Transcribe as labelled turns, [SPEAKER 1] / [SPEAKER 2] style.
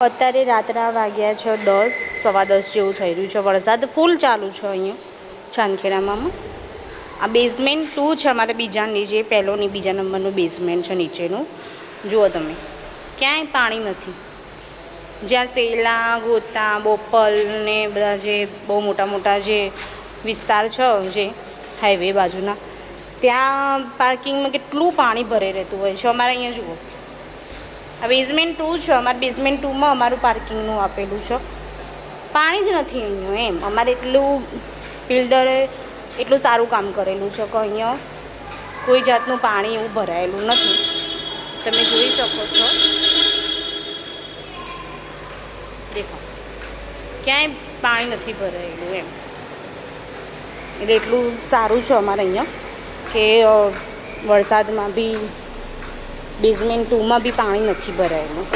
[SPEAKER 1] અત્યારે રાતના વાગ્યા છે 10, સવા 10 જેવું થઈ રહ્યું છે. વરસાદ ફૂલ ચાલુ છે અહીંયા ચાંદખેડામાં. આ બેઝમેન્ટ 2 છે અમારે બીજાની, જે પહેલોની બીજા નંબરનું બેઝમેન્ટ છે નીચેનું. જુઓ તમે, ક્યાંય પાણી નથી. જ્યાં સેલા, ગોતા, બોપલ ને બધા જે બહુ મોટા મોટા જે વિસ્તાર છે જે હાઈવે બાજુના, ત્યાં પાર્કિંગમાં કેટલું પાણી ભરાઈ રહેતું હોય છે. અમારે અહીંયા જુઓ, આ બેઝમેન્ટ 2 છે. અમારે બેઝમેન્ટ 2માં અમારું પાર્કિંગનું આપેલું છે. પાણી જ નથી અહીંયા. એમ અમારે એટલું બિલ્ડરે એટલું સારું કામ કરેલું છે કે અહીંયા કોઈ જાતનું પાણી એવું ભરાયેલું નથી. તમે જોઈ શકો છો, દેખો, ક્યાંય પાણી નથી ભરાયેલું. એમ એટલે એટલું સારું છે અમારે અહીંયા કે વરસાદમાં બી બેઝમેન્ટ 2માં બી પાણી નથી ભરાયેલું.